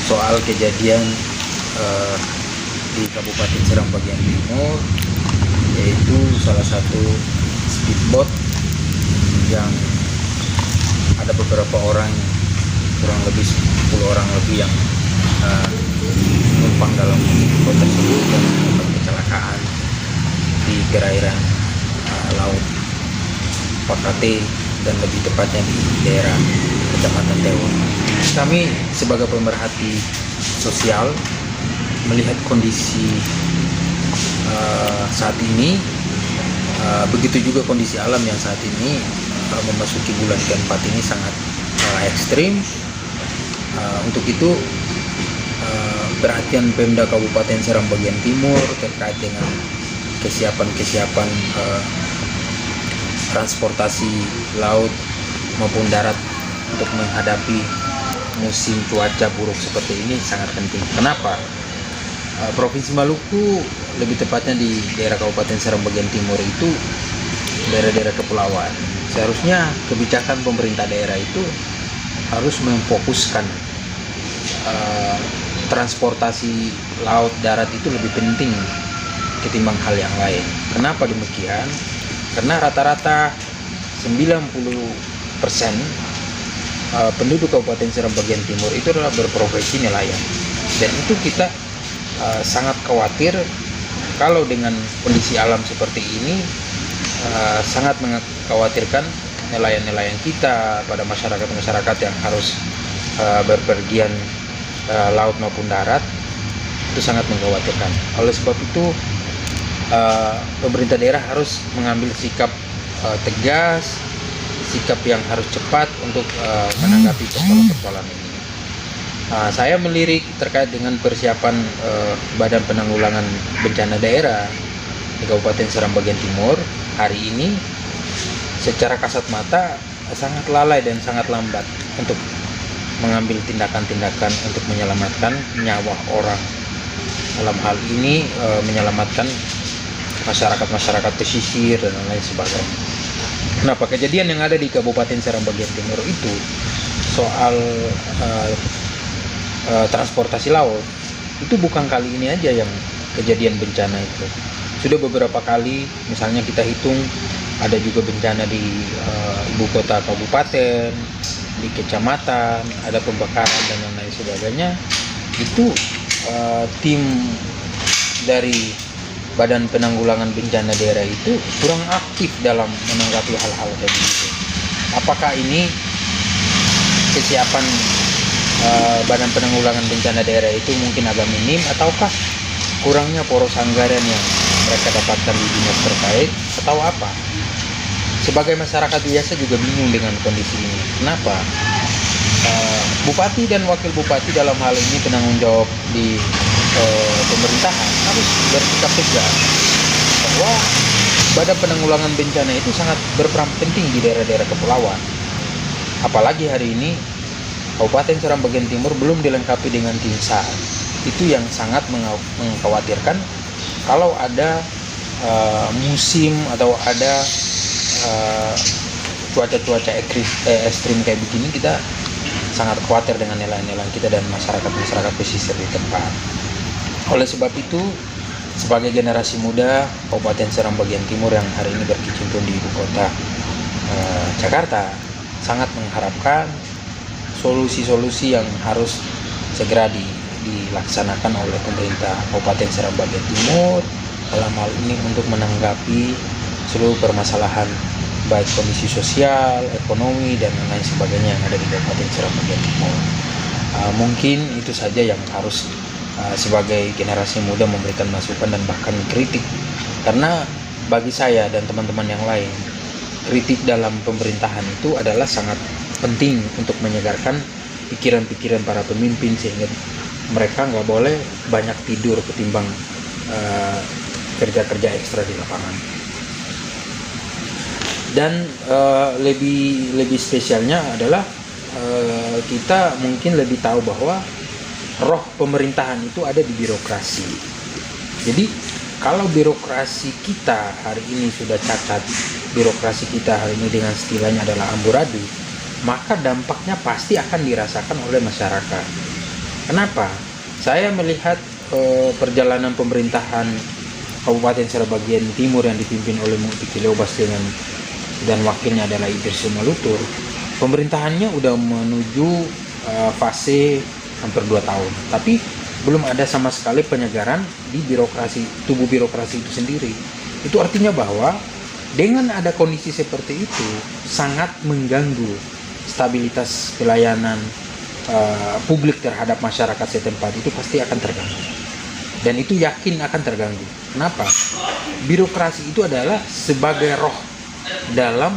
soal kejadian eh, di Kabupaten Serang bagian timur, yaitu salah satu speedboat yang ada beberapa orang, kurang lebih 10 orang lebih yang menumpang dalam speedboat tersebut dan menyebabkan kecelakaan di perairan laut Pakate dan lebih tepatnya di daerah Kecamatan Tewon. Kami sebagai pemerhati sosial melihat kondisi saat ini, begitu juga kondisi alam yang saat ini memasuki bulan keempat ini sangat ekstrim. Untuk itu perhatian Pemda Kabupaten Serang bagian timur terkait dengan kesiapan transportasi laut maupun darat untuk menghadapi musim cuaca buruk seperti ini sangat penting. Kenapa? Provinsi Maluku, lebih tepatnya di daerah Kabupaten Serang bagian timur itu daerah-daerah kepulauan. Seharusnya kebijakan pemerintah daerah itu harus memfokuskan transportasi laut darat itu lebih penting ketimbang hal yang lain. Kenapa demikian? Karena rata-rata 90% penduduk Kabupaten Serang bagian timur itu adalah berprofesi nelayan, dan itu kita sangat khawatir kalau dengan kondisi alam seperti ini, sangat mengkhawatirkan nelayan-nelayan kita, pada masyarakat yang harus berpergian laut maupun darat, itu sangat mengkhawatirkan. Oleh sebab itu pemerintah daerah harus mengambil sikap tegas, sikap yang harus cepat untuk menanggapi persoalan-persoalan ini. Saya melirik terkait dengan persiapan Badan Penanggulangan Bencana Daerah di Kabupaten Serang bagian timur hari ini. Secara kasat mata sangat lalai dan sangat lambat untuk mengambil tindakan-tindakan untuk menyelamatkan nyawa orang. Dalam hal ini menyelamatkan masyarakat pesisir dan lain sebagainya. Kenapa? Kejadian yang ada di Kabupaten Serang bagian timur itu soal transportasi laut itu bukan kali ini aja yang kejadian bencana itu. Sudah beberapa kali, misalnya kita hitung ada juga bencana di ibu kota kabupaten, di kecamatan, ada pembakaran dan lain sebagainya. Itu tim dari Badan Penanggulangan Bencana Daerah itu kurang aktif dalam menanggapi hal-hal kayak gitu. Apakah ini kesiapan Badan Penanggulangan Bencana Daerah itu mungkin agak minim, ataukah kurangnya poros anggaran yang mereka dapatkan di dinas terkait, atau apa? Sebagai masyarakat biasa juga bingung dengan kondisi ini. Kenapa? Bupati dan wakil bupati dalam hal ini penanggung jawab di pemerintahan harus bersikap tegas bahwa Badan Penanggulangan Bencana itu sangat berperan penting di daerah-daerah kepulauan. Apalagi hari ini Kabupaten Serang bagian timur belum dilengkapi dengan tim SAR. Itu yang sangat mengkhawatirkan kalau ada musim atau ada cuaca-cuaca ekstrim kayak begini. Kita sangat khawatir dengan nelayan-nelayan kita dan masyarakat pesisir di tempat. Oleh sebab itu, sebagai generasi muda Kabupaten Serang bagian timur yang hari ini berkecimpung di ibu kota Jakarta, sangat mengharapkan solusi-solusi yang harus segera dilaksanakan oleh pemerintah Kabupaten Serang bagian timur dalam hal ini untuk menanggapi seluruh permasalahan baik kondisi sosial, ekonomi, dan lain sebagainya yang ada di Kabupaten Serang bagian timur. Mungkin itu saja yang harus sebagai generasi muda memberikan masukan dan bahkan kritik, karena bagi saya dan teman-teman yang lain, kritik dalam pemerintahan itu adalah sangat penting untuk menyegarkan pikiran-pikiran para pemimpin, sehingga mereka nggak boleh banyak tidur ketimbang kerja-kerja ekstra di lapangan. Dan lebih spesialnya adalah kita mungkin lebih tahu bahwa roh pemerintahan itu ada di birokrasi. Jadi kalau birokrasi kita hari ini sudah cacat, birokrasi kita hari ini dengan istilahnya adalah amburadul, maka dampaknya pasti akan dirasakan oleh masyarakat. Kenapa? Saya melihat perjalanan pemerintahan Kabupaten Seram bagian Timur yang dipimpin oleh Mukti Kileobas dan wakilnya adalah Idris Malutur. Pemerintahannya udah menuju fase hampir 2 tahun, tapi belum ada sama sekali penyegaran di tubuh birokrasi itu sendiri. Itu artinya bahwa dengan ada kondisi seperti itu sangat mengganggu stabilitas pelayanan publik terhadap masyarakat setempat. Itu pasti akan terganggu, dan itu yakin akan terganggu. Kenapa? Birokrasi itu adalah sebagai roh dalam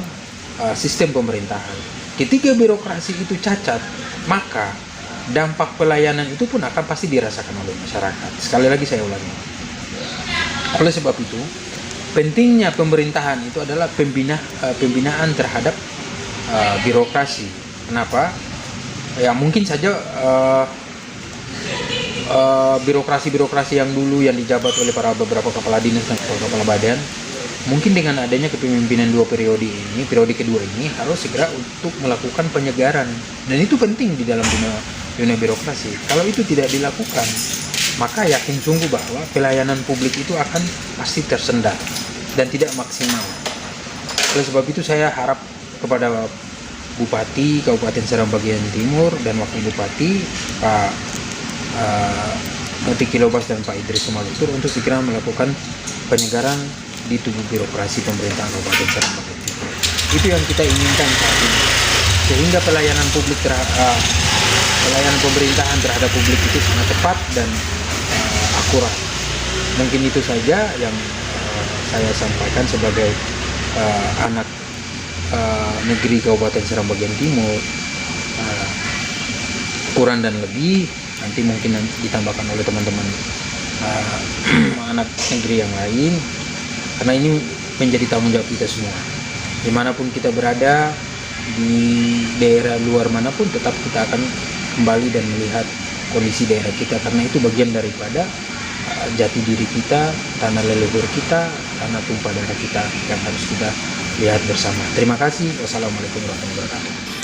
sistem pemerintahan. Ketika birokrasi itu cacat, maka dampak pelayanan itu pun akan pasti dirasakan oleh masyarakat. Sekali lagi saya ulangi. Oleh sebab itu, pentingnya pemerintahan itu adalah pembinaan terhadap birokrasi. Kenapa? Ya mungkin saja birokrasi-birokrasi yang dulu yang dijabat oleh beberapa kepala dinas dan kepala badan, mungkin dengan adanya kepemimpinan 2 periode periode kedua ini harus segera untuk melakukan penyegaran, dan itu penting di dalam dunia birokrasi. Kalau itu tidak dilakukan, maka yakin sungguh bahwa pelayanan publik itu akan pasti tersendat dan tidak maksimal. Oleh sebab itu saya harap kepada Bupati Kabupaten Seram bagian Timur dan Wakil Bupati Pak Mukti Kileobas dan Pak Idris Malutur untuk segera melakukan penyegaran di tubuh birokrasi pemerintahan Kabupaten Seram bagian Timur. Itu yang kita inginkan saat ini, sehingga pelayanan pemerintahan terhadap publik itu sangat tepat dan akurat. Mungkin itu saja yang saya sampaikan sebagai anak negeri Kabupaten Seram bagian Timur. Kurang dan lebih nanti mungkin ditambahkan oleh teman-teman anak negeri yang lain, karena ini menjadi tanggung jawab kita semua. Dimanapun kita berada, di daerah luar manapun, tetap kita akan kembali dan melihat kondisi daerah kita, karena itu bagian daripada jati diri kita, tanah leluhur kita, tanah tumpah darah kita yang harus kita lihat bersama. Terima kasih. Wassalamualaikum warahmatullahi wabarakatuh.